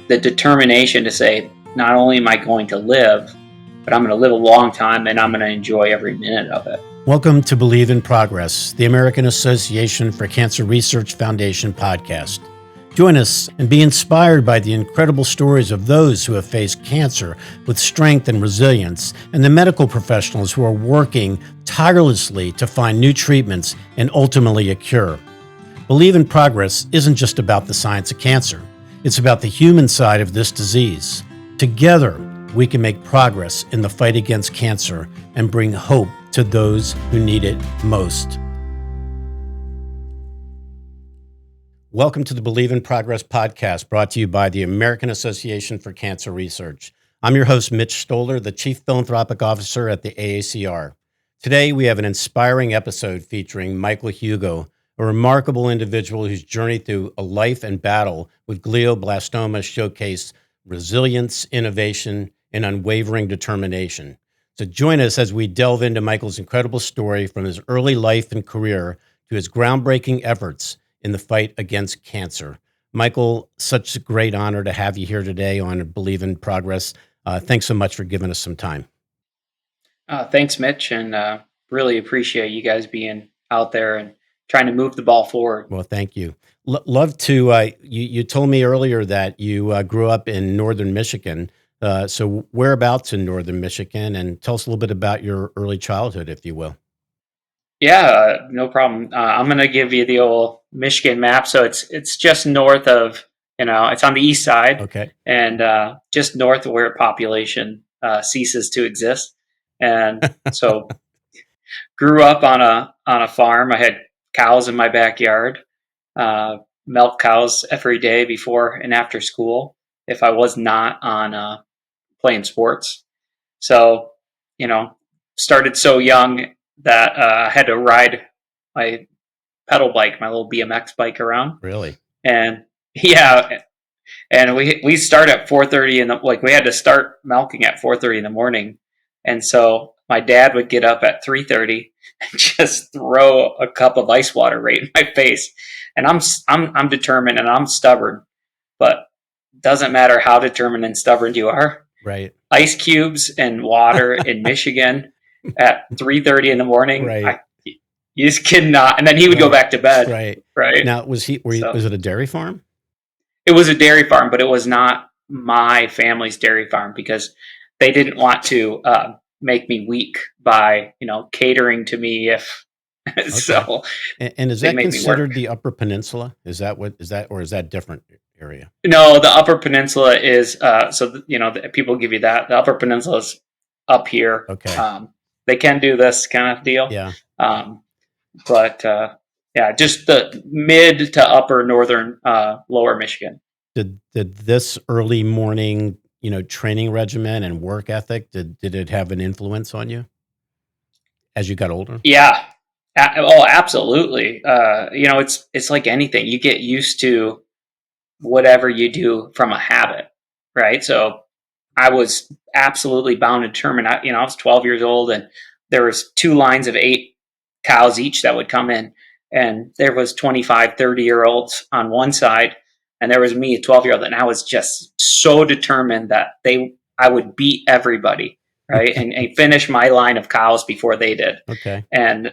the determination to say, not only am I going to live, but I'm going to live a long time and I'm going to enjoy every minute of it. Welcome to Believe in Progress, the American Association for Cancer Research Foundation podcast. Join us and be inspired by the incredible stories of those who have faced cancer with strength and resilience, and the medical professionals who are working tirelessly to find new treatments and ultimately a cure. Believe in Progress isn't just about the science of cancer. It's about the human side of this disease. Together, we can make progress in the fight against cancer and bring hope to those who need it most. Welcome to the Believe in Progress podcast, brought to you by the American Association for Cancer Research. I'm your host, Mitch Stoller, the Chief Philanthropic Officer at the AACR. Today, we have an inspiring episode featuring Michael Hugo, a remarkable individual whose journey through a life and battle with glioblastoma showcased resilience, innovation, and unwavering determination. So join us as we delve into Michael's incredible story from his early life and career to his groundbreaking efforts in the fight against cancer. Michael, such a great honor to have you here today on Believe in Progress. Thanks so much for giving us some time. Thanks, Mitch, and really appreciate you guys being out there and trying to move the ball forward. Well, thank you. Love to, you told me earlier that you grew up in northern Michigan. So whereabouts in northern Michigan? And tell us a little bit about your early childhood, if you will. Yeah, no problem. I'm going to give you the old Michigan map. So it's just north of, it's on the east side. Okay. And just north of where population ceases to exist. And so grew up on a farm. I had cows in my backyard, milk cows every day before and after school if I was not on playing sports. So, started so young that I had to ride my pedal bike, my little BMX bike around. Really? And yeah, and we start at 4:30 we had to start milking at 4:30 in the morning. And so my dad would get up at 3:30 and just throw a cup of ice water right in my face. And I'm determined and I'm stubborn, but doesn't matter how determined and stubborn you are. Right. Ice cubes and water in Michigan at 3:30 in the morning. Right. You just cannot. And then he would go back to bed. Right. Right. Now, was it a dairy farm? It was a dairy farm, but it was not my family's dairy farm because they didn't want to make me weak by, catering to me if Okay. so. And is that considered the Upper Peninsula? Is that different area? No, the Upper Peninsula is people give you that. The Upper Peninsula is up here. Okay. They can do this kind of deal. Yeah. Just the mid to upper northern lower Michigan. Did this early morning, training regimen and work ethic, did it have an influence on you as you got older? Yeah. Absolutely. It's like anything. You get used to whatever you do from a habit, right? So I was absolutely bound and determined. I was 12 years old and there was 2 lines of 8 cows each that would come in. And there was 25, 30-year-olds on one side. And there was me, a 12-year-old. And I was just so determined that I would beat everybody, right? and finish my line of cows before they did. Okay. And,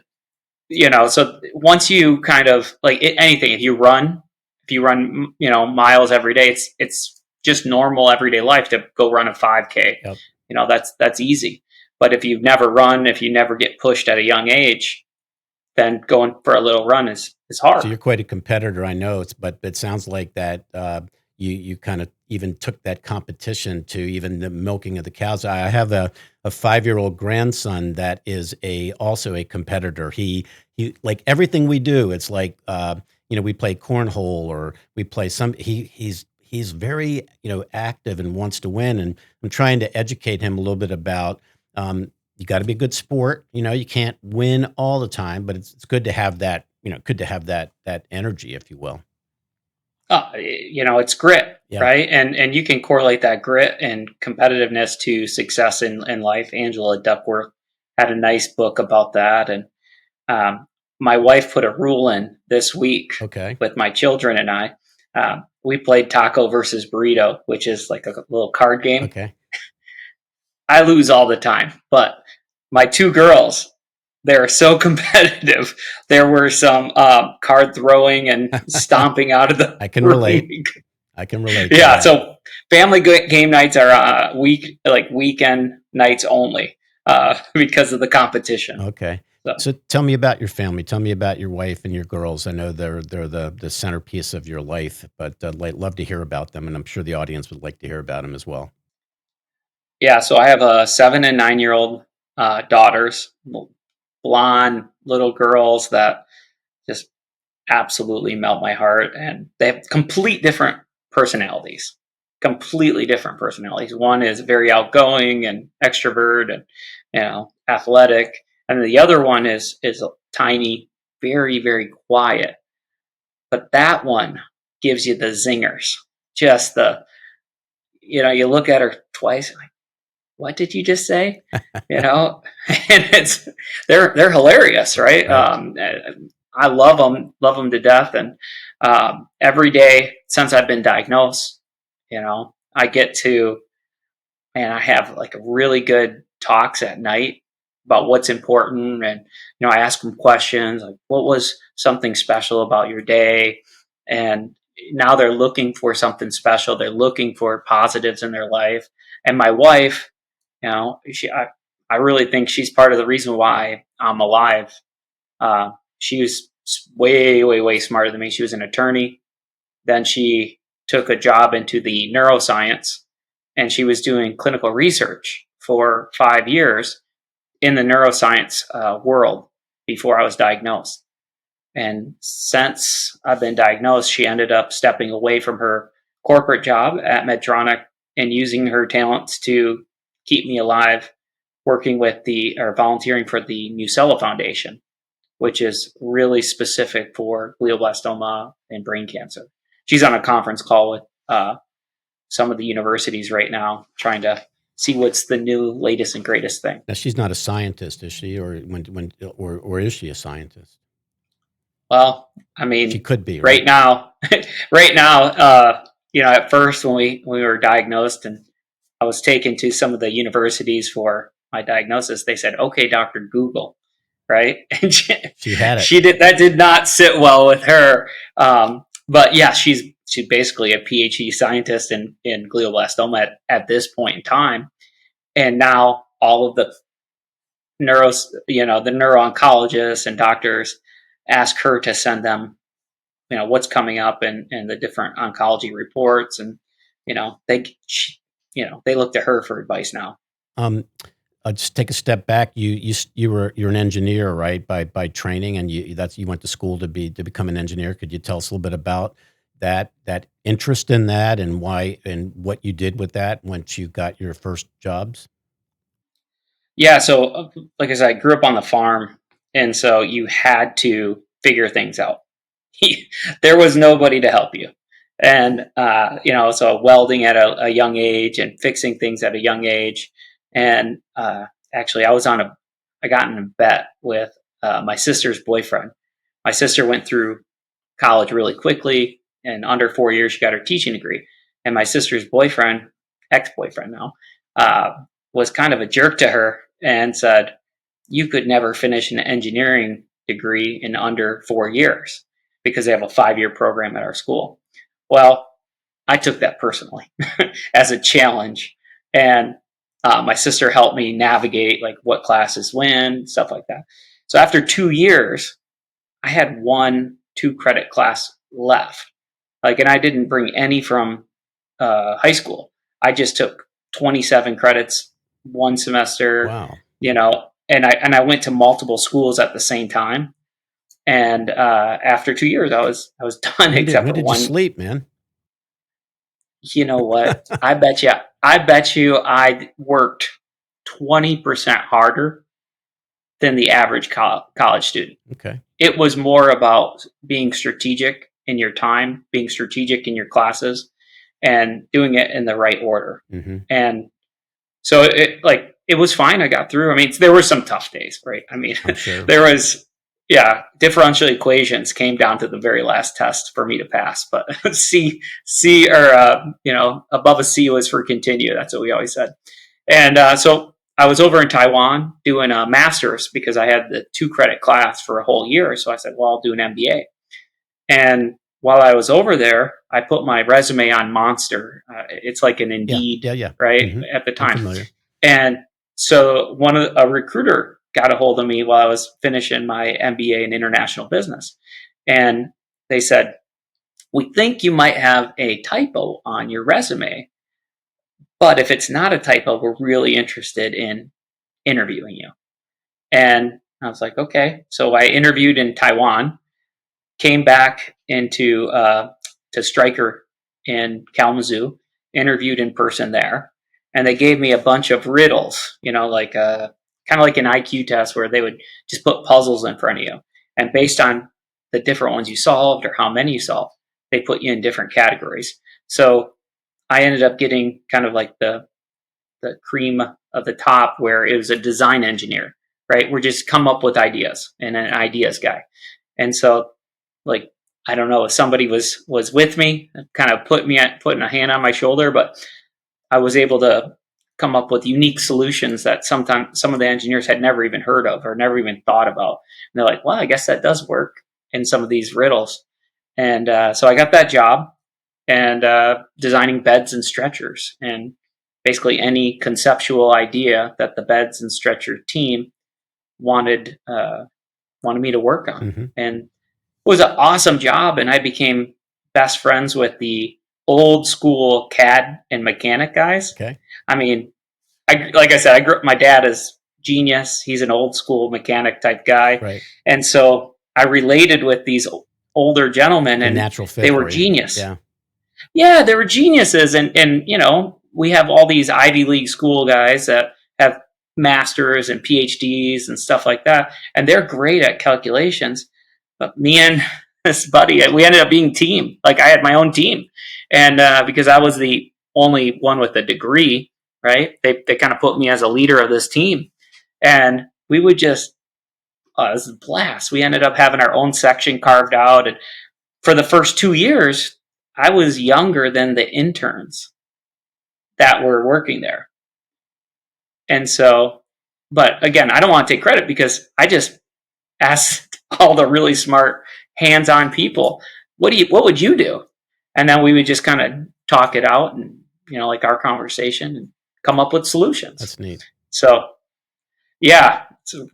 so once you kind of anything, if you run, miles every day, it's just normal everyday life to go run a 5K. Yep. That's easy. But if you've never run, if you never get pushed at a young age, then going for a little run is hard. So you're quite a competitor, I know. But it sounds like that you kind of even took that competition to even the milking of the cows. I have a 5-year-old grandson that is also a competitor. He like everything we do. It's like we play cornhole or we play he's very active and wants to win. And I'm trying to educate him a little bit about you got to be a good sport. You can't win all the time, but it's good to have that. Good to have that energy, if you will. It's grit, Yeah. right? And you can correlate that grit and competitiveness to success in life. Angela Duckworth had a nice book about that. And my wife put a rule in this week Okay. with my children and I. we played taco versus burrito, which is like a little card game. Okay. I lose all the time, but my two girls, they're so competitive. There were some card throwing and stomping out of the I can room. relate. I can relate to Yeah, that. so family game nights are weekend nights only because of the competition. Okay. So So tell me about your family. Tell me about your wife and your girls. I know they're the centerpiece of your life, but love to hear about them, and I'm sure the audience would like to hear about them as well. yeah, so I have a 7 and 9 year old daughters, blonde little girls that just absolutely melt my heart, and they have completely different personalities. One is very outgoing and extrovert and athletic, and the other one is tiny, very very quiet, but that one gives you the zingers. Just the you look at her twice, like, what did you just say? And they're hilarious, right? Right. I love them to death, and every day since I've been diagnosed, I get to, and I have like a really good talks at night about what's important, and I ask them questions like, what was something special about your day? And now they're looking for something special. They're looking for positives in their life. And my wife, I really think she's part of the reason why I'm alive. She was way, way, way smarter than me. She was an attorney. Then she took a job into the neuroscience, and she was doing clinical research for 5 years in the neuroscience world before I was diagnosed. And since I've been diagnosed, she ended up stepping away from her corporate job at Medtronic and using her talents to keep me alive, working with or volunteering for the Musella Foundation, which is really specific for glioblastoma and brain cancer. She's on a conference call with some of the universities right now, trying to see what's the new, latest, and greatest thing. Now she's not a scientist, is she, or is she a scientist? Well, I She mean, could be, right right? now, right now, at first when we were diagnosed and I was taken to some of the universities for my diagnosis, they said, "Okay, Doctor Google," right? And She had it. she did that did not sit well with her. But yeah, she's basically a PhD scientist in glioblastoma at this point in time, and now all of the the neuro-oncologists and doctors ask her to send them what's coming up and the different oncology reports, and they look to her for advice now. Um, just take a step back. You're an engineer, right? By training, and you went to school to become an engineer. Could you tell us a little bit about that interest in that and why and what you did with that once you got your first jobs? Yeah, so like I said, I grew up on the farm, and so you had to figure things out. There was nobody to help you, and so welding at a young age and fixing things at a young age, and actually, I got in a bet with my sister's boyfriend. My sister went through college really quickly. In under 4 years, she got her teaching degree. And my sister's boyfriend, ex-boyfriend now, was kind of a jerk to her and said, "You could never finish an engineering degree in under 4 years because they have a 5 year program at our school." Well, I took that personally as a challenge. And my sister helped me navigate like what classes when, stuff like that. So after 2 years, I had 1 2 credit class left. Like, and I didn't bring any from high school. I just took 27 credits one semester, Wow. and I went to multiple schools at the same time. And after 2 years, I was done except When for did you one. sleep, man? You know what? I bet you I worked 20% harder than the average college student. Okay. It was more about being strategic in your time, being strategic in your classes, and doing it in the right order. Hmm. And so it was fine. I got through. I mean, there were some tough days, right? I mean, I'm sure. there was. yeah, differential equations came down to the very last test for me to pass. But C or above a C was for continue. That's what we always said. And so I was over in Taiwan doing a master's because I had the 2 credit class for a whole year. So I said, well, I'll do an MBA. And while I was over there, I put my resume on Monster. It's like an Yeah. Indeed, Yeah. Yeah. right, Hmm. at the I'm time. familiar. And so a recruiter got a hold of me while I was finishing my MBA in international business. And they said, we think you might have a typo on your resume, but if it's not a typo, we're really interested in interviewing you. And I was like, okay. So I interviewed in Taiwan, came back into to Stryker in Kalamazoo, interviewed in person there, and they gave me a bunch of riddles, like kind of like an IQ test where they would just put puzzles in front of you, and based on the different ones you solved or how many you solved, they put you in different categories. So I ended up getting kind of like the cream of the top, where it was a design engineer, right? We're just come up with ideas and an ideas guy. And so, like, I don't know if somebody was with me, kind of putting a hand on my shoulder, but I was able to come up with unique solutions that sometimes some of the engineers had never even heard of or never even thought about. And they're like, well, I guess that does work in some of these riddles. And so I got that job, and designing beds and stretchers, and basically any conceptual idea that the beds and stretcher team wanted wanted me to work on. Hmm. And it was an awesome job, and I became best friends with the old school CAD and mechanic guys. Okay. I mean, like I said, I grew up. My dad is genius. He's an old school mechanic type guy, Right. and so I related with these older gentlemen, The and natural they fit were for you. genius. Yeah. Yeah, they were geniuses, and we have all these Ivy League school guys that have masters and PhDs and stuff like that, and they're great at calculations. But me and this buddy, we ended up being team. Like, I had my own team, and because I was the only one with a degree, right? They kind of put me as a leader of this team, and we would just it was a blast. We ended up having our own section carved out, and for the first 2 years, I was younger than the interns that were working there. And so, but again, I don't want to take credit because I just asked all the really smart, hands-on people, what would you do? And then we would just kind of talk it out, and like our conversation, and come up with solutions. That's neat. So yeah, it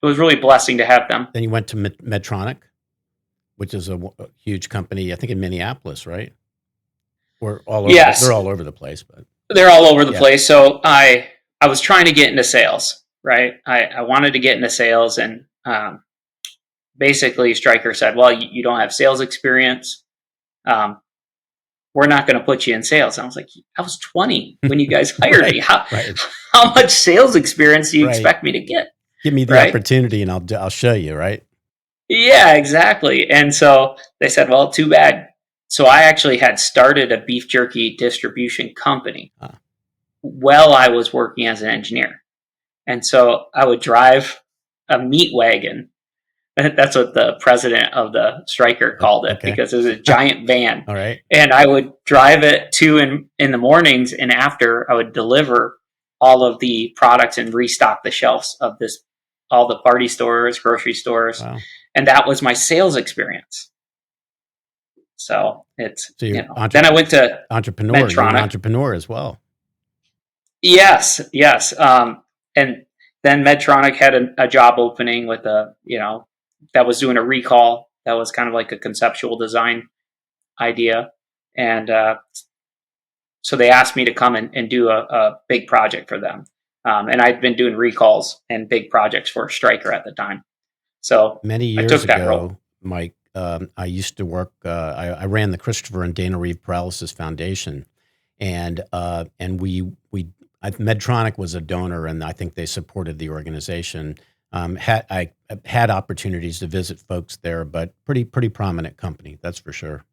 was really a blessing to have them. Then you went to Medtronic, which is a huge company, I think in Minneapolis, right? Or all over. They're Yes, all over the place, but they're all over the yeah. place. So I was trying to get into sales, right? I wanted to get into sales, and basically Stryker said, well, you don't have sales experience. Um, we're not going to put you in sales. And I was like, I was 20 when you guys hired Right. me. How Right. how much sales experience do you Right. expect me to get? Give me the Right? opportunity, and I'll show you. Right. Yeah, exactly. And so they said, well, too bad. So I actually had started a beef jerky distribution company while I was working as an engineer. And so I would drive a meat wagon. That's what the president of the Stryker called it, Okay. because it was a giant van. All right. And I would drive it in the mornings, and after I would deliver all of the products and restock the shelves of all the party stores, grocery stores. Wow. And that was my sales experience. So it's, So you're then I went to entrepreneur. You're an Medtronic. entrepreneur as well. Yes, yes. And then Medtronic had a job opening with that was doing a recall. That was kind of like a conceptual design idea. And so they asked me to come and do a big project for them. And I'd been doing recalls and big projects for Stryker at the time. So Many I years took that role. ago, Mike, I used to work. I ran the Christopher and Dana Reeve Paralysis Foundation, and Medtronic was a donor, and I think they supported the organization. I had opportunities to visit folks there, but pretty prominent company, that's for sure.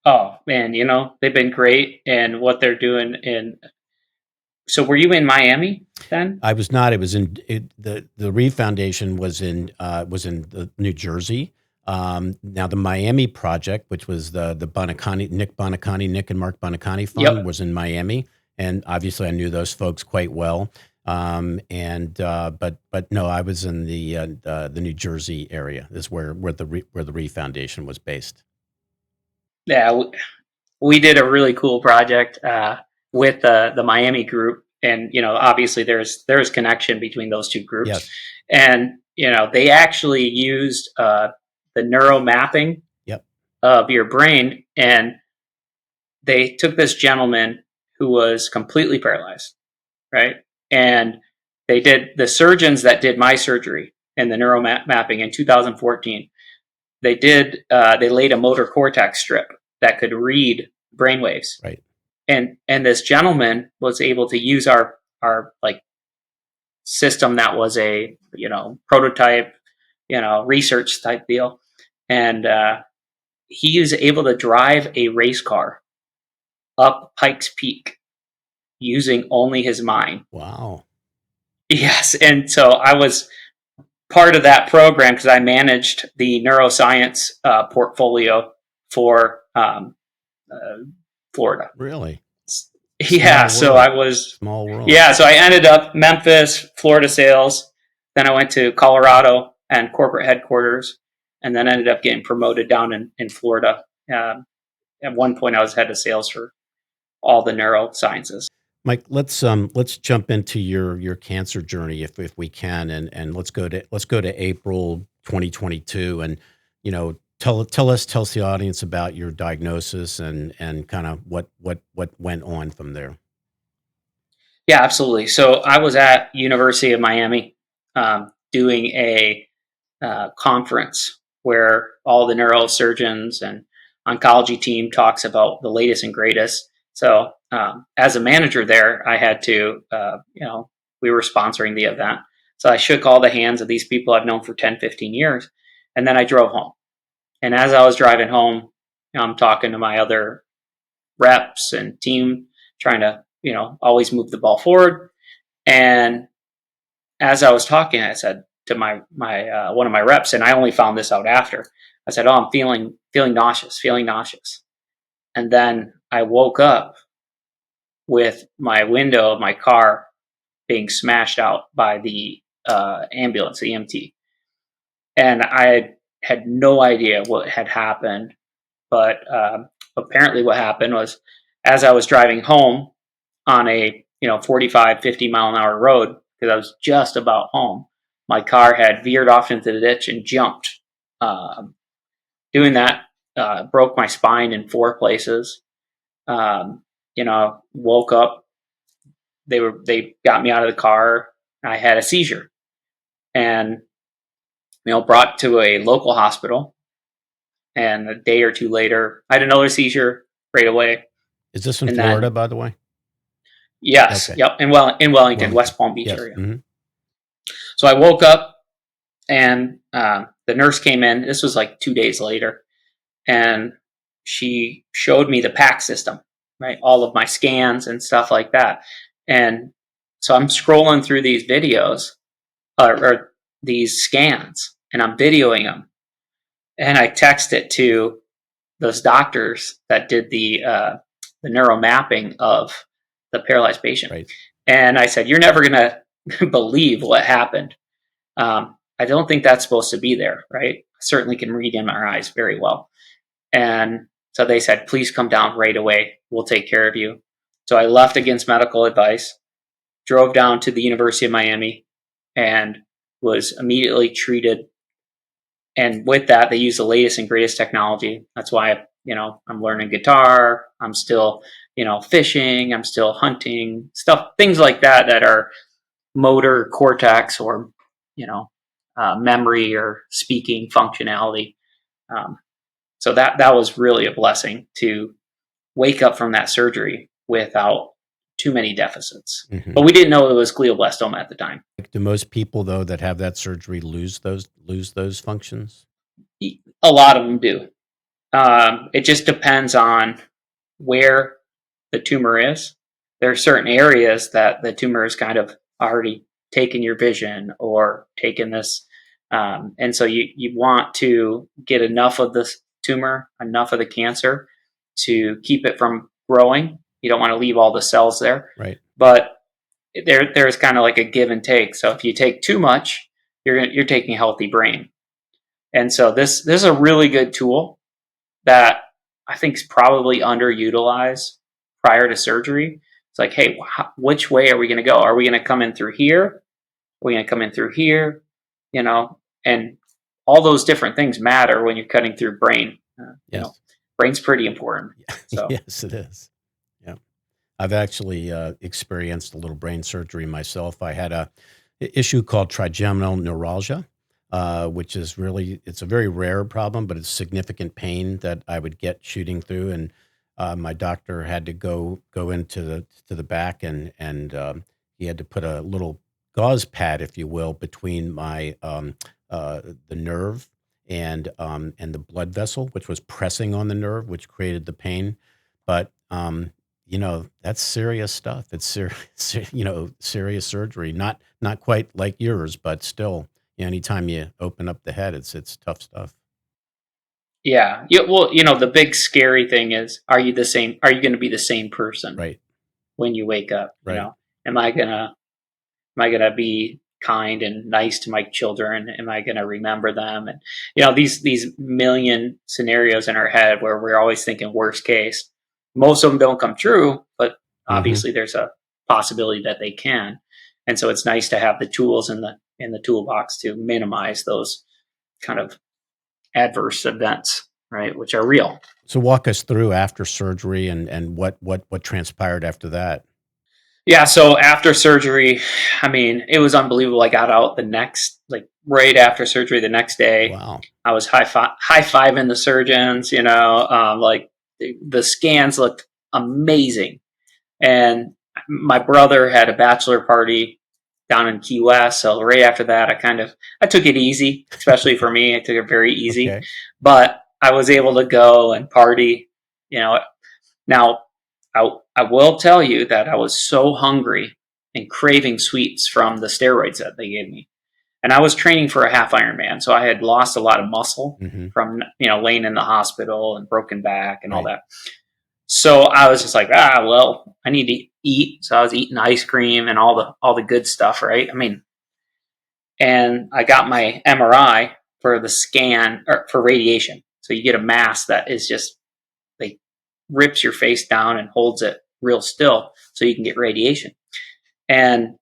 Oh man, they've been great, and what they're doing in So were you in Miami then? I was not. It was in the Reeve Foundation was in New Jersey. Now the Miami project, which was the Nick and Mark Bonacani Fund, Yep. was in Miami, and obviously I knew those folks quite well. But no, I was in the New Jersey area. Is where the Reeve Foundation was based. Yeah, we did a really cool project with the Miami group, and obviously there's connection between those two groups, Yes. and they actually used the neuro mapping Yep. of your brain, and they took this gentleman who was completely paralyzed, right? And they did the surgeons that did my surgery and the neuro mapping in 2014. They laid a motor cortex strip that could read brainwaves, Right. and this gentleman was able to use our like system that was a prototype research type deal, and he was able to drive a race car up Pikes Peak using only his mind. Wow. Yes, and so I was part of that program because I managed the neuroscience portfolio for uh, Florida. Really? Yeah, Small so world. I was, Small world. yeah, so I ended up Memphis, Florida sales. Then I went to Colorado and corporate headquarters, and then ended up getting promoted down in Florida. At one point, I was head of sales for all the neurosciences. Mike, let's jump into your cancer journey if we can, and let's go to April 2022, and tell us the audience about your diagnosis and kind of what went on from there. Yeah, absolutely. So I was at University of Miami doing a conference where all the neurosurgeons and oncology team talks about the latest and greatest. So as a manager there, I had to, we were sponsoring the event. So I shook all the hands of these people I've known for 10, 15 years. And then I drove home. And as I was driving home, I'm talking to my other reps and team, trying to, always move the ball forward. And as I was talking, I said to my one of my reps, and I only found this out after. I said, "Oh, I'm feeling nauseous, feeling nauseous." And then I woke up with my window of my car being smashed out by the ambulance, the EMT, and I had no idea what had happened. But apparently, what happened was, as I was driving home on a 45, 50 mile an hour road, because I was just about home, my car had veered off into the ditch and jumped. Um, Doing that broke my spine in 4 places. Woke up. They got me out of the car. I had a seizure, and brought to a local hospital. And a day or two later, I had another seizure right away. Is this in And Florida, then, by the way? yes, Okay. yep, in Wellington, Wellington. West Palm Beach Yes. area. Hmm. So I woke up, and the nurse came in. This was like 2 days later, and she showed me the PAC system, right? All of my scans and stuff like that. And so I'm scrolling through these videos or these scans, and I'm videoing them, and I text it to those doctors that did the neuro mapping of the paralyzed patient, Right. and I said, "You're never gonna believe what happened. I don't think that's supposed to be there, right? I certainly can read MRIs very well." And so they said, "Please come down right away. We'll take care of you." So I left against medical advice, drove down to the University of Miami, and was immediately treated. And with that, they use the latest and greatest technology. That's why, I'm learning guitar. I'm still, fishing. I'm still hunting, stuff, things like that, that are motor cortex or, memory or speaking functionality. Um, so that was really a blessing to wake up from that surgery without too many deficits. Hmm. But we didn't know it was glioblastoma at the time. Do most people though that have that surgery lose those functions? A lot of them do. It just depends on where the tumor is there are certain areas that the tumor is kind of already taken your vision or taken this. And so you want to get enough of this tumor, enough of the cancer to keep it from growing. You don't want to leave all the cells there. Right. But there's kind of like a give and take. So if you take too much, you're taking a healthy brain. And so this is a really good tool that I think is probably underutilized prior to surgery. It's like, hey, which way are we going to go? Are we going to come in through here? Are we going to come in through here? You know, and all those different things matter when you're cutting through brain. You know, Yes. brain's pretty important. So Yes, it is. Yeah. I've actually experienced a little brain surgery myself. I had a issue called trigeminal neuralgia, which is really, it's a very rare problem, but it's significant pain that I would get shooting through. And my doctor had to go into the back, and he had to put a little gauze pad, if you will, between my the nerve and the blood vessel, which was pressing on the nerve, which created the pain. But that's serious stuff. It's serious surgery. Not quite like yours, but still, anytime you open up the head, it's tough stuff. yeah, well, the big scary thing is, are you the same? Are you going to be the same person Right. when you wake up? Right. Am I gonna be kind and nice to my children? Am I gonna remember them? And these million scenarios in our head where we're always thinking worst case. Most of them don't come true, but Hmm. obviously there's a possibility that they can. And so it's nice to have the tools in the toolbox to minimize those kind of adverse events, right? Which are real. So walk us through after surgery and what transpired after that. Yeah, so after surgery, I mean, it was unbelievable. I got out the next, like right after surgery, the next day. Wow. I was high fiving the surgeons. Like the scans looked amazing, and my brother had a bachelor party down in Key West. So right after that, I took it easy, especially for me. I took it very easy, Okay. but I was able to go and party. You know, now, I will tell you that I was so hungry and craving sweets from the steroids that they gave me. And I was training for a half Ironman, so I had lost a lot of muscle Hmm. from laying in the hospital and broken back and all Right. that. So I was just like, well, I need to eat. So I was eating ice cream and all the good stuff, right? I mean, and I got my MRI for the scan or for radiation. So you get a mask that is just like rips your face down and holds it real still so you can get radiation. And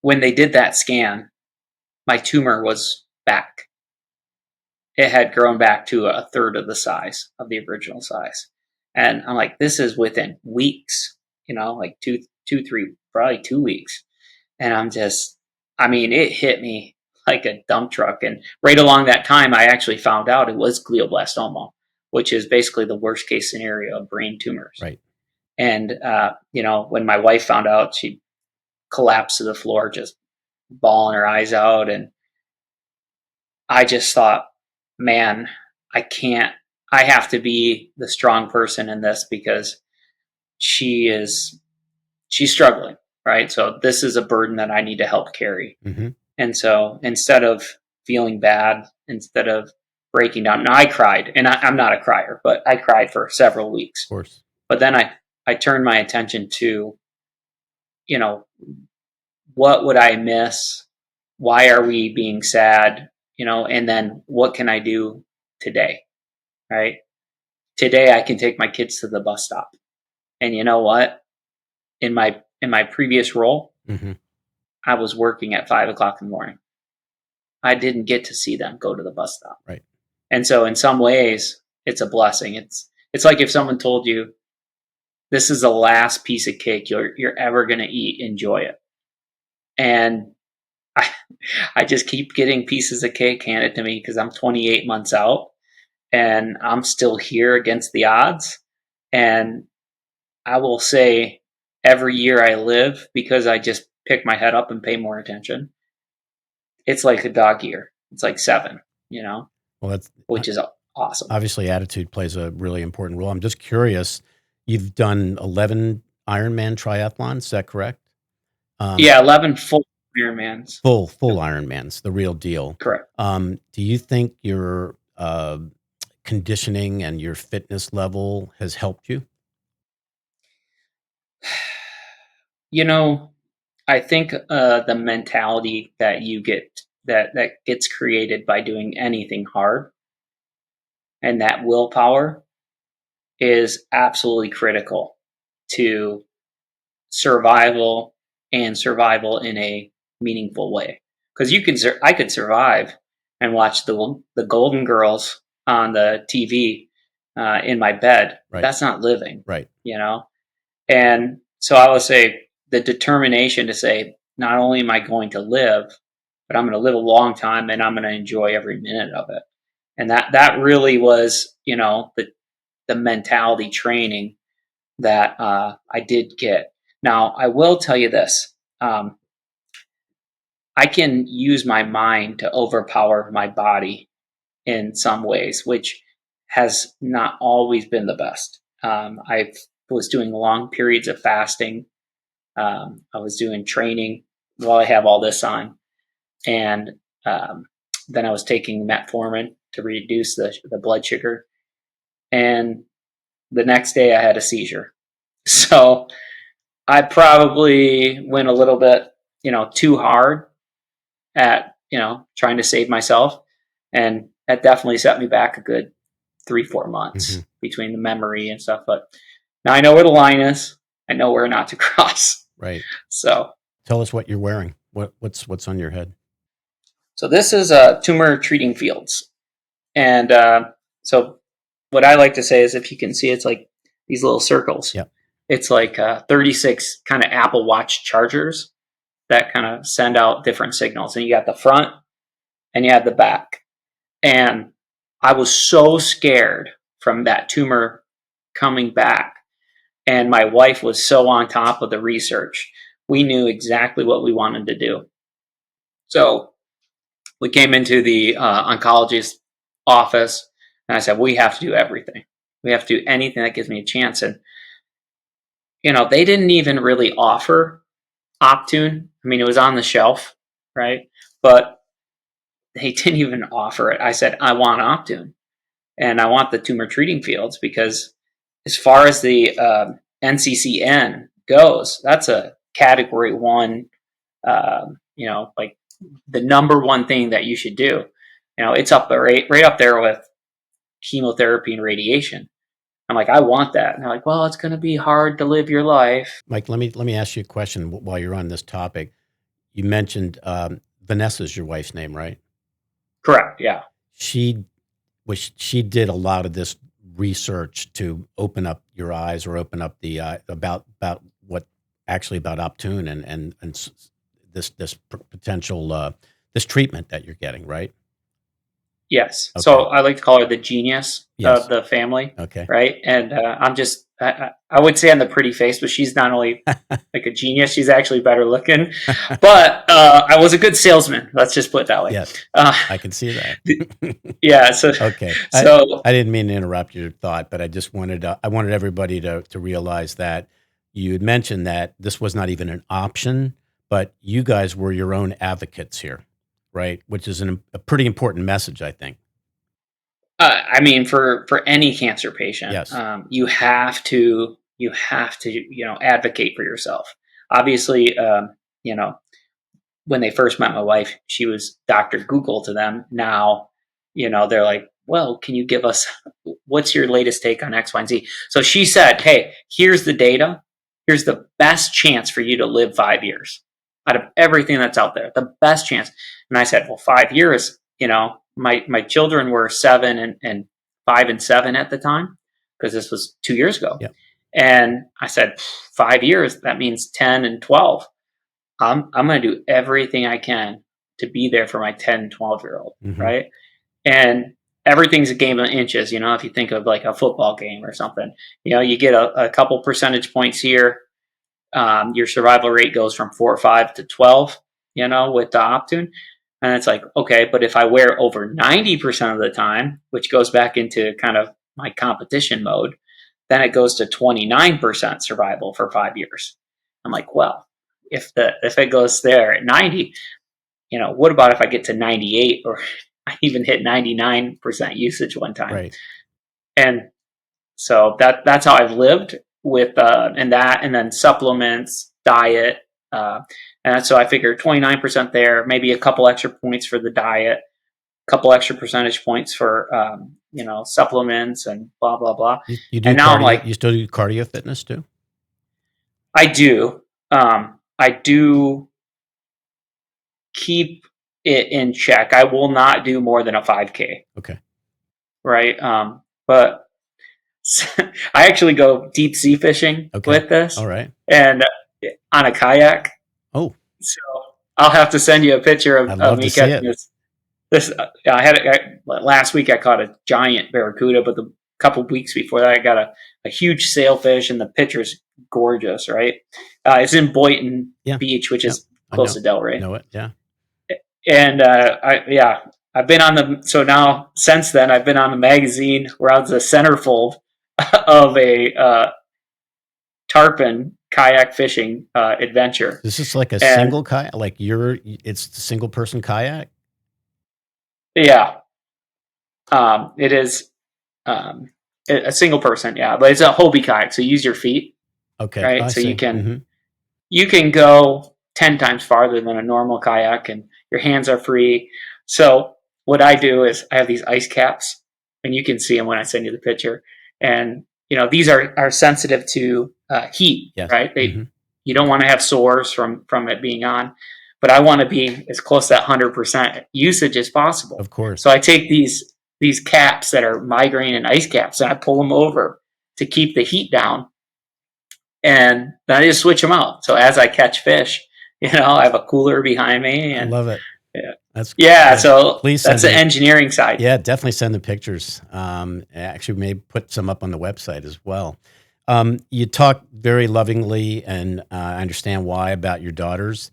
when they did that scan, my tumor was back. It had grown back to a third of the size of the original size. And I'm like, this is within weeks, like three, probably 2 weeks. And I mean, it hit me like a dump truck. And right along that time, I actually found out it was glioblastoma, which is basically the worst case scenario of brain tumors. Right. And, when my wife found out, she collapsed to the floor, just bawling her eyes out. And I just thought, man, I have to be the strong person in this because she's struggling. Right. So this is a burden that I need to help carry. Hmm. And so instead of feeling bad, instead of breaking down, now I cried, and I'm not a crier, but I cried for several Of weeks. course. But then I turned my attention to, you know, what would I miss? Why are we being sad? And then what can I do today? Right. Today I can take my kids to the bus stop. And you know what? In my previous role, Hmm. I was working at 5 o'clock in the morning. I didn't get to see them go to the bus stop. Right. And so in some ways, it's a blessing. It's like if someone told you, this is the last piece of cake you're ever going to eat, enjoy it. And I, I just keep getting pieces of cake handed to me because I'm 28 months out and I'm still here against the odds. And I will say every year I live, because I just pick my head up and pay more attention, it's like a dog year. It's like 7, Well, that's which is awesome. obviously attitude plays a really important role. I'm just curious. You've done 11 Ironman triathlons. Is that correct? Yeah, 11 full Ironmans. Full Ironmans, the real deal. Correct. Do you think your conditioning and your fitness level has helped you? You know, I think the mentality that you get that gets created by doing anything hard and that willpower is absolutely critical to survival and survival in a meaningful way. Because I could survive and watch the Golden Girls on the TV in my bed. But Right. that's not living, Right. you know. And so I would say the determination to say, not only am I going to live, but I'm going to live a long time and I'm going to enjoy every minute of it. And that really was, the mentality training that I did get. Now, I will tell you this. I can use my mind to overpower my body in some ways, which has not always been the best. I was doing long periods of fasting. I was doing training while I have all this on. And then I was taking metformin to reduce the blood sugar. And the next day I had a seizure. So I probably went a little bit, too hard at, trying to save myself. And that definitely set me back a good 3-4 months between the memory and stuff. But now I know where the line is. I know where not to cross. Right. So Tell us what you're wearing. What's on your head? So this is tumor treating fields. And so what I like to say is, if you can see, it's like these little circles. Yep. It's like 36 kind of Apple Watch chargers that kind of send out different signals. And you got the front and you have the back. And I was so scared from that tumor coming back. And my wife was so on top of the research. We knew exactly what we wanted to do. So we came into the oncologist's office, and I said, we have to do everything. We have to do anything that gives me a chance. And, they didn't even really offer Optune. I mean, it was on the shelf, right? But they didn't even offer it. I said, I want Optune, and I want the tumor treating fields, because as far as the NCCN goes, that's a category one, like the number one thing that you should do. It's up right up there with chemotherapy and radiation. I'm like, I want that. And they're like, well, it's going to be hard to live your life. Mike, let me ask you a question while you're on this topic. You mentioned Vanessa's your wife's name, right? Correct. Yeah. She did a lot of this research to open up your eyes, or open up the about what actually about Optune and this potential this treatment that you're getting, right? Yes. Okay. So I like to call her the genius Yes. of the family. Okay. Right. And I would say I'm the pretty face, but she's not only like a genius, she's actually better looking. But I was a good salesman. Let's just put it that way. Yes. I can see that. Yeah. So okay. So I didn't mean to interrupt your thought, but I just wanted I wanted everybody to realize that you had mentioned that this was not even an option, but you guys were your own advocates here, right? Which is a pretty important message, I think. I mean, for any cancer patient, Yes. you have to advocate for yourself. Obviously, when they first met my wife, she was Dr. Google to them. Now, they're like, well, can you give us, what's your latest take on X, Y, and Z? So she said, hey, here's the data. Here's the best chance for you to live 5 years out of everything that's out there, the best chance. And I said, well, 5 years, my children were 7 and 5 and 7 at the time, because this was 2 years ago. Yep. And I said, 5 years, that means 10 and 12. I'm going to do everything I can to be there for my 10, 12-year-old, right? And everything's a game of inches, if you think of like a football game or something. You get a couple percentage points here. Your survival rate goes from 4 or 5 to 12, with the Optune. And it's like, okay, but if I wear over 90% of the time, which goes back into kind of my competition mode, then it goes to 29% survival for 5 years. I'm like, well, if it goes there at 90, what about if I get to 98 or I even hit 99% usage one time? Right. And so that's how I've lived with and then supplements, diet, uh, and so I figured 29% there, maybe a couple extra points for the diet, a couple extra percentage points for supplements and blah blah blah. You do And now I'm cardio. like, You still do cardio fitness too? I do, I do keep it in check. I will not do more than a 5K, Okay. right? But I actually go deep sea fishing Okay. with this, All right. and on a kayak. Oh, So I'll have to send you a picture I'd of love to me see catching it. this. I had last week. I caught a giant barracuda, but the couple of weeks before that, I got a huge sailfish, and the picture's gorgeous. Right? It's in Boynton Yeah. Beach, which Yep. is I close to Delray, know it. Yeah. and I've been on the. So now since then, I've been on the magazine where I was the centerfold of a tarpon kayak fishing adventure. This is like a And single kayak. Like it's the single person kayak. yeah, it is um, a single person, yeah, but it's a Hobie kayak, so you use your feet, Okay. right? I So you see. can you can go 10 times farther than a normal kayak, and your hands are free. So what I do is I have these ice caps, and you can see them when I send you the picture. And these are sensitive to heat, Yes. right? You don't want to have sores from it being on, but I want to be as close to that 100% usage as possible. Of course. So I take these caps that are migraine and ice caps, and I pull them over to keep the heat down, and then I just switch them out. So as I catch fish, I have a cooler behind me, I and love it. yeah, That's yeah. yeah. So Please that's send the me. engineering side. Yeah, definitely send the pictures. Actually, maybe put some up on the website as well. You talk very lovingly, and I understand why about your daughters.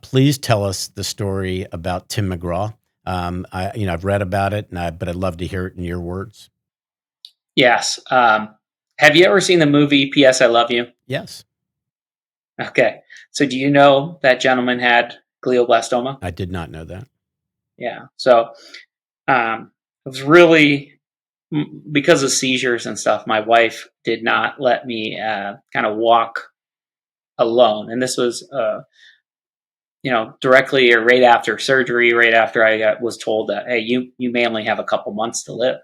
Please tell us the story about Tim McGraw. I've read about it, but I'd love to hear it in your words. Yes. Have you ever seen the movie P.S. I Love You? Yes, Okay. So do you know that gentleman had glioblastoma? I did not know that. Yeah. So it was really because of seizures and stuff. My wife did not let me kind of walk alone, and this was directly or right after surgery, right after I was told that, hey, you may only have a couple months to live.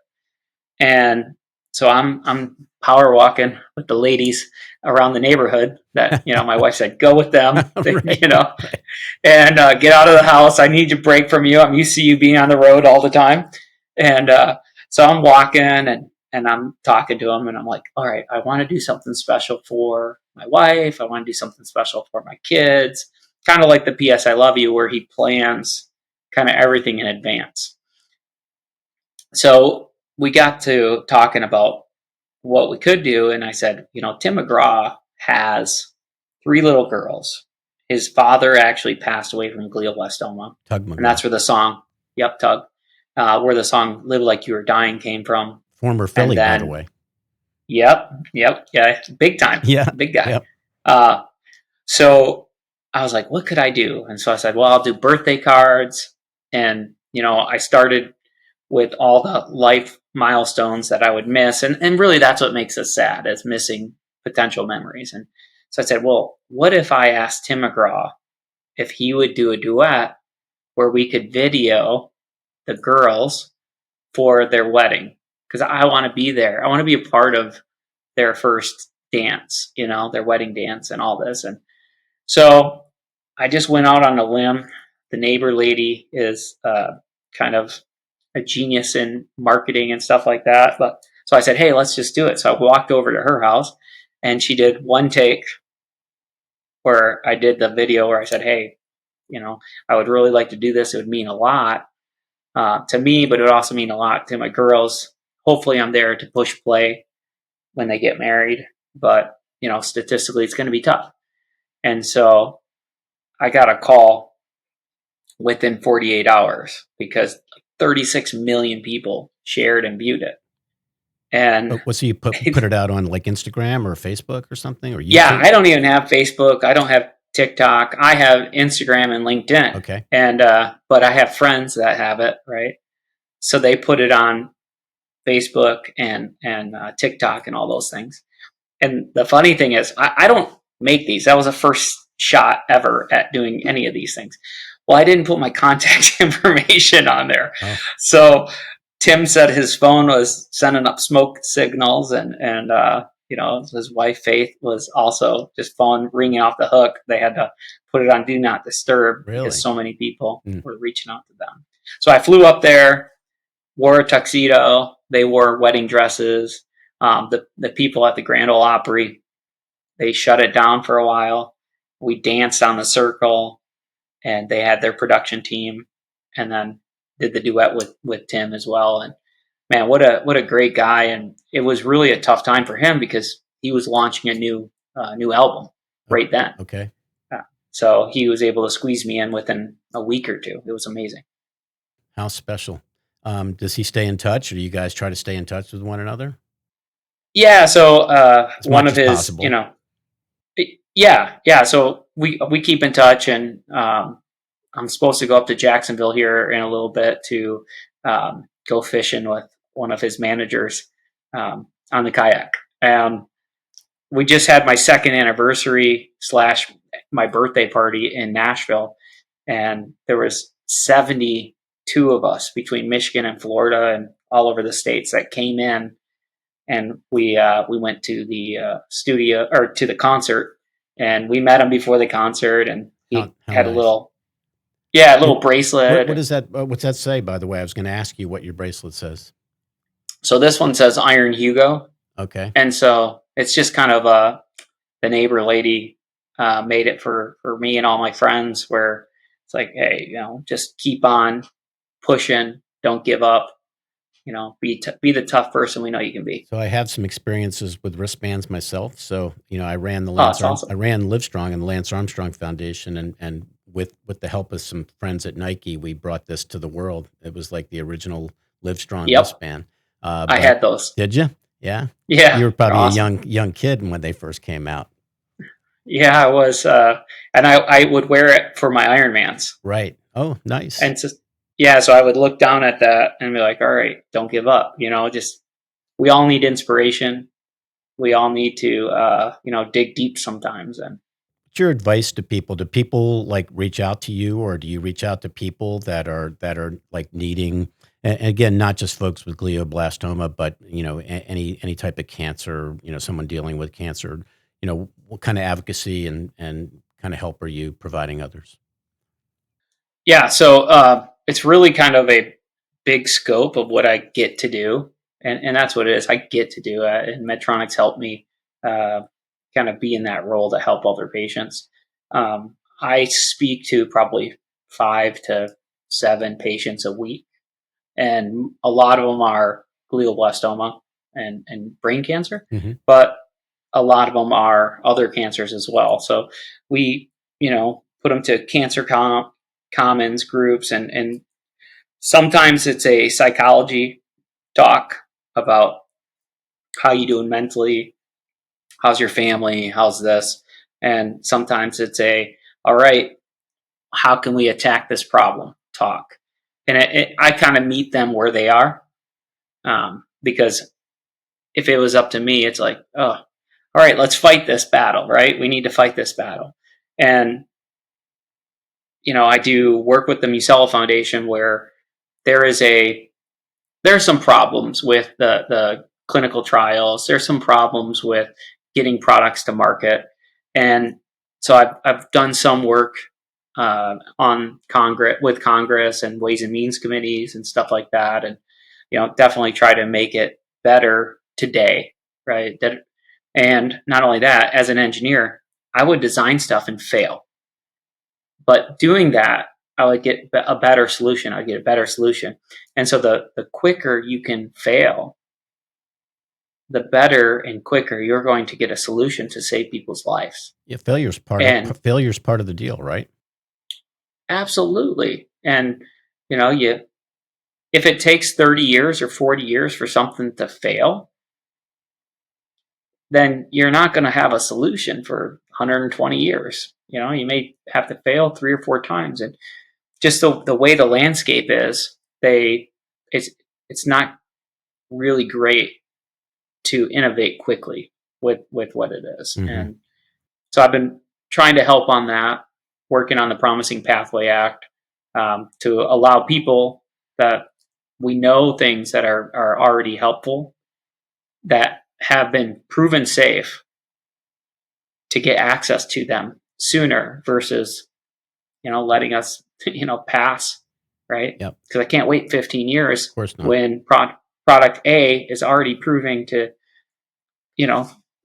And so I'm power walking with the ladies around the neighborhood that, my wife said, go with them, Right, right. and get out of the house. I need to break from you. I'm used to you being on the road all the time. And so I'm walking and I'm talking to him, and I'm like, all right, I want to do something special for my wife. I want to do something special for my kids. Kind of like the P.S. I Love You, where he plans kind of everything in advance. So we got to talking about what we could do, and I said, Tim McGraw has three little girls. His father actually passed away from glioblastoma, Tug and that's McGraw, where the song, yep, Tug, where the song "Live Like You Were Dying" came from. former And Philly, by the then, way. yep, yeah, big time, Yeah, big guy. yep. Uh, so I was like, what could I do? And so I said, well, I'll do birthday cards, and I started with all the life milestones that I would miss. And really that's what makes us sad, is missing potential memories. And so I said, well, what if I asked Tim McGraw if he would do a duet where we could video the girls for their wedding? Because I want to be there. I want to be a part of their first dance, their wedding dance and all this. And so I just went out on a limb. The neighbor lady is kind of a genius in marketing and stuff like that. But so I said, hey, let's just do it. So I walked over to her house, and she did one take where I did the video where I said, hey, I would really like to do this. It would mean a lot to me, but it would also mean a lot to my girls. Hopefully, I'm there to push play when they get married. But, statistically, it's going to be tough. And so I got a call within 48 hours because 36 million people shared and viewed it. And So you put it out on like Instagram or Facebook or something or yeah, YouTube? I don't even have Facebook. I don't have TikTok. I have Instagram and LinkedIn. Okay. And but I have friends that have it, right? So they put it on Facebook and TikTok and all those things. And the funny thing is, I don't make these. That was the first shot ever at doing any of these things. Well, I didn't put my contact information on there. Oh, So Tim said his phone was sending up smoke signals, and his wife Faith was also just phone ringing off the hook. They had to put it on do not disturb because really? so many people Mm. were reaching out to them. So I flew up there, wore a tuxedo. They wore wedding dresses. The people at the Grand Ole Opry, they shut it down for a while. We danced on the circle, and they had their production team, and then did the duet with Tim as well. And man, what a great guy! And it was really a tough time for him because he was launching a new album right then. Okay. So he was able to squeeze me in within a week or two. It was amazing. How special. Does he stay in touch, or do you guys try to stay in touch with one another Yeah. So as one much of as his, possible? yeah. So we keep in touch, and I'm supposed to go up to Jacksonville here in a little bit to go fishing with one of his managers on the kayak. We just had my second anniversary slash my birthday party in Nashville, and there was 72 of us between Michigan and Florida and all over the states that came in, and we went to the studio or to the concert, and we met him before the concert, and he How had a nice. little yeah a And little bracelet. what does that what's that say, by the way? I was going to ask you what your bracelet says. So this one says Iron Hugo, Okay. and so it's just kind of the neighbor lady made it for me and all my friends, where it's like, hey, just keep on pushing, don't give up, be the tough person we know you can be. So I have some experiences with wristbands myself. So, I ran Oh, it's awesome. I ran Livestrong and the Lance Armstrong Foundation, and with the help of some friends at Nike, we brought this to the world. It was like the original Livestrong Yep, wristband. I But had those. did you? Yeah. You Yeah, were they're probably a awesome. young kid when they first came out. Yeah, I was, and I would wear it for my Ironmans, Right. Oh, nice. and so yeah, so I would look down at that and be like, all right, don't give up. Just we all need inspiration. We all need to dig deep sometimes. And What's your advice to people? Do people like reach out to you, or do you reach out to people that are like needing? And again, not just folks with glioblastoma, but any type of cancer. Someone dealing with cancer. What kind of advocacy and kind of help are you providing others? yeah, so it's really kind of a big scope of what I get to do, and that's what it is. I get to do it, and Medtronic's helped me uh, kind of be in that role to help other patients. I speak to probably 5 to 7 patients a week, and a lot of them are glioblastoma and brain cancer, Hmm. but a lot of them are other cancers as well. So we, put them to commons groups, and sometimes it's a psychology talk about how you doing mentally, how's your family, how's this, and sometimes it's all right, how can we attack this problem talk, and I kind of meet them where they are, because if it was up to me, it's like, oh, all right, let's fight this battle, right? We need to fight this battle. And, I do work with the Musella Foundation, where there is there's some problems with the clinical trials. There's some problems with getting products to market. And so I've done some work on Congress and Ways and Means committees and stuff like that. And, definitely try to make it better today, right? And not only that, as an engineer, I would design stuff and fail. But doing that, I would get a better solution. I'd get a better solution. And so the quicker you can fail, the better and quicker you're going to get a solution to save people's lives. Yeah, And failure's part of the deal, right? absolutely. And, you if it takes 30 years or 40 years for something to fail, then you're not going to have a solution for 120 years. You may have to fail 3 or 4 times. And just the way the landscape is, it's it's not really great to innovate quickly with what it is. Mm-hmm. And so I've been trying to help on that, working on the Promising Pathway Act, to allow people that we know things that are already helpful, that have been proven safe, to get access to them sooner versus letting us pass, right? Yep. Because I can't wait 15 years Of course not. when product A is already proving to,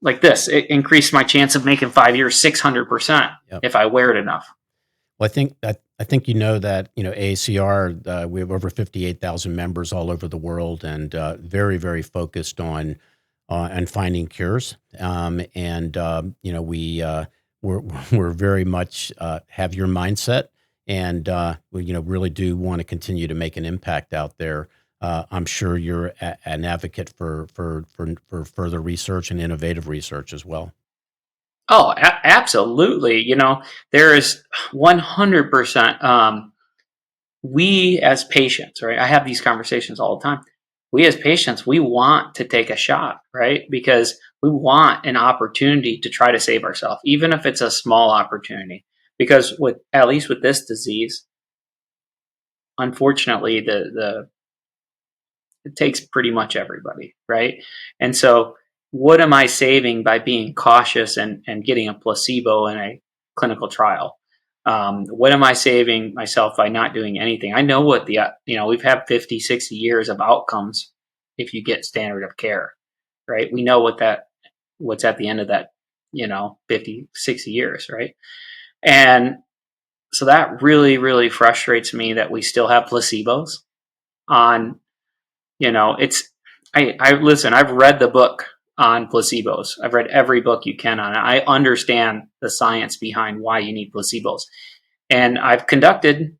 like this, it increased my chance of making 5 years 600% if I wear it enough. Well, I think that AACR, we have over 58,000 members all over the world, and very, very focused on finding cures. We're very much have your mindset, and we really do want to continue to make an impact out there. I'm sure you're an advocate for further research and innovative research as well. Oh, absolutely. There is 100%. We as patients, right? I have these conversations all the time. We as patients, we want to take a shot, right? Because we want an opportunity to try to save ourselves, even if it's a small opportunity. Because at least with this disease, unfortunately, it takes pretty much everybody, right? And so, what am I saving by being cautious and getting a placebo in a clinical trial? What am I saving myself by not doing anything? I know what we've had 50, 60 years of outcomes if you get standard of care, right? We know what's at the end of that, 50, 60 years, right? And so that really, really frustrates me that we still have placebos on. It's I listen. I've read the book on placebos. I've read every book you can on it. I understand the science behind why you need placebos, and I've conducted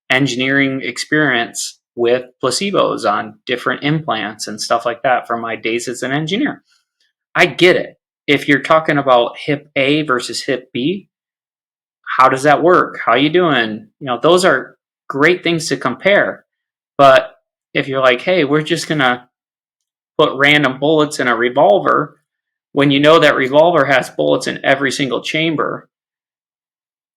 engineering experience with placebos on different implants and stuff like that from my days as an engineer. I get it. If you're talking about hip A versus hip B, how does that work? How you doing? Those are great things to compare. But if you're like, hey, we're just going to put random bullets in a revolver, when that revolver has bullets in every single chamber,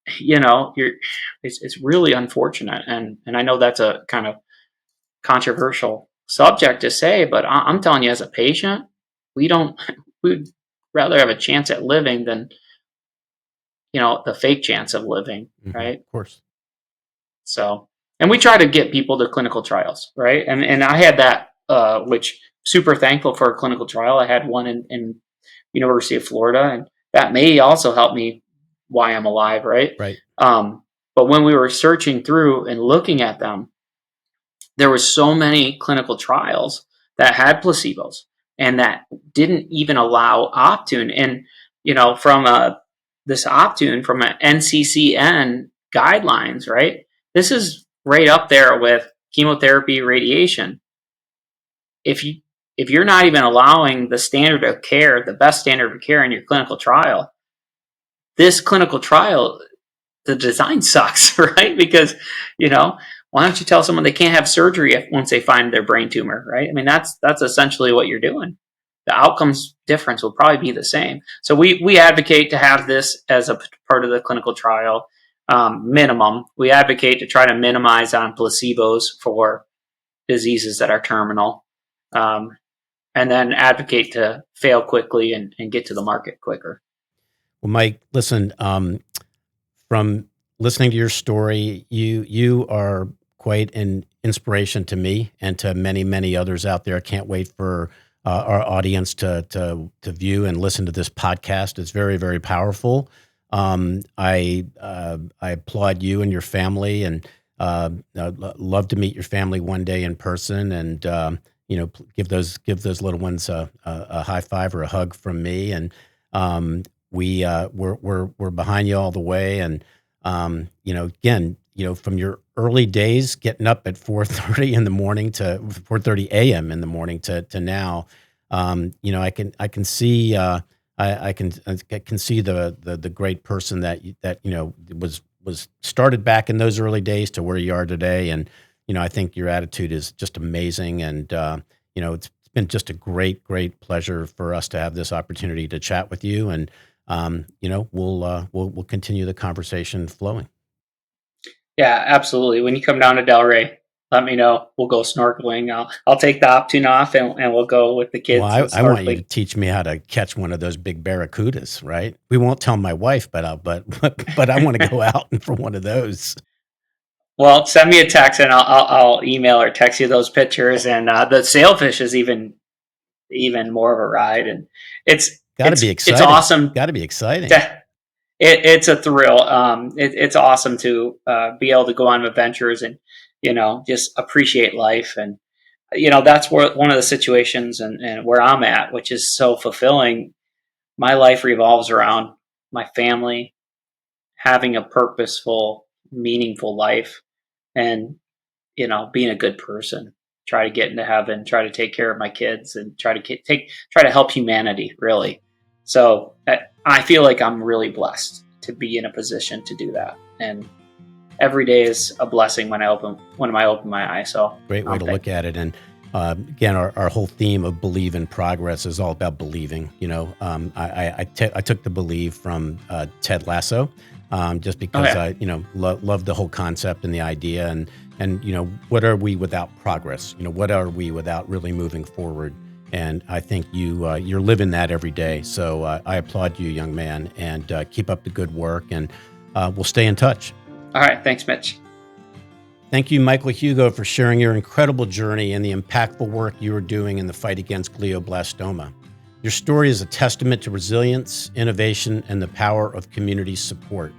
it's really unfortunate. And I know that's a kind of controversial subject to say, but I'm telling you, as a patient, we'd rather have a chance at living than, the fake chance of living, right? Of course. So, and we try to get people to clinical trials, right? And I had that, which super thankful for a clinical trial. I had one in University of Florida, and that may also help me why I'm alive, right? Right. But when we were searching through and looking at them, there were so many clinical trials that had placebos and that didn't even allow Optune. And from this Optune from an NCCN guidelines, right? This is right up there with chemotherapy, radiation. If you're not even allowing the standard of care, the best standard of care in your clinical trial, this clinical trial, the design sucks, right? Because, why don't you tell someone they can't have surgery once they find their brain tumor, right? I mean, that's essentially what you're doing. The outcomes difference will probably be the same. So we advocate to have this as a part of the clinical trial. Minimum, we advocate to try to minimize on placebos for diseases that are terminal, and then advocate to fail quickly and get to the market quicker. Well, Mike, listen, from listening to your story, you are quite an inspiration to me and to many, many others out there. I can't wait for our audience to view and listen to this podcast. It's very, very powerful. I applaud you and your family, and I'd love to meet your family one day in person, and give those little ones a high five or a hug from me. And we're behind you all the way. And again, from your early days, getting up at 4:30 in the morning to 4:30 a.m. in the morning to now, I can see I can see the great person that was started back in those early days to where you are today, and I think your attitude is just amazing, and it's been just a great pleasure for us to have this opportunity to chat with you, and we'll continue the conversation flowing. Yeah, absolutely. When you come down to Delray, let me know. We'll go snorkeling. I'll take the Optune off and we'll go with the Well, kids and I want you to snorkeling. teach me how to catch one of those big barracudas, right? We won't tell my wife, but I want to go out for one of those. Well, send me a text and I'll email or text you those pictures. And the sailfish is even more of a ride, and it's Got to be it's exciting. awesome. Got to be exciting. To, it's a thrill. It's awesome to be able to go on adventures and just appreciate life, and that's where one of the situations and where I'm at, which is so fulfilling. My life revolves around my family, having a purposeful, meaningful life, and being a good person. Try to get into heaven. Try to take care of my kids, and try to help humanity. Really, so I feel like I'm really blessed to be in a position to do that, and every day is a blessing when I open my eyes. So Great way to look at it. And again, our whole theme of believe in progress is all about believing. I took the believe from Ted Lasso, just because yeah. I love the whole concept and the idea, and what are we without progress? What are we without really moving forward? And I think you're living that every day. So I applaud you, young man, and keep up the good work. And we'll stay in touch. All right, thanks, Mitch. Thank you, Michael Hugo, for sharing your incredible journey and the impactful work you are doing in the fight against glioblastoma. Your story is a testament to resilience, innovation, and the power of community support.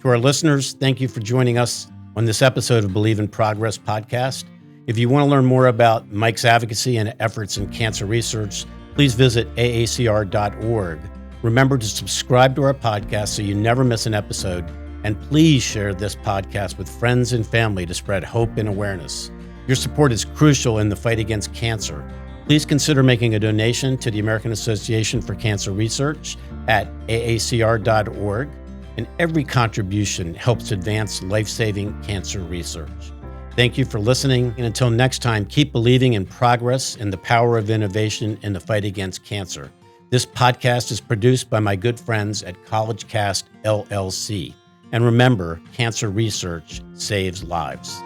To our listeners, thank you for joining us on this episode of Believe in Progress podcast. If you want to learn more about Mike's advocacy and efforts in cancer research, please visit aacr.org. Remember to subscribe to our podcast so you never miss an episode. And please share this podcast with friends and family to spread hope and awareness. Your support is crucial in the fight against cancer. Please consider making a donation to the American Association for Cancer Research at aacr.org. And every contribution helps advance life-saving cancer research. Thank you for listening. And until next time, keep believing in progress and the power of innovation in the fight against cancer. This podcast is produced by my good friends at CollegeCast LLC. And remember, cancer research saves lives.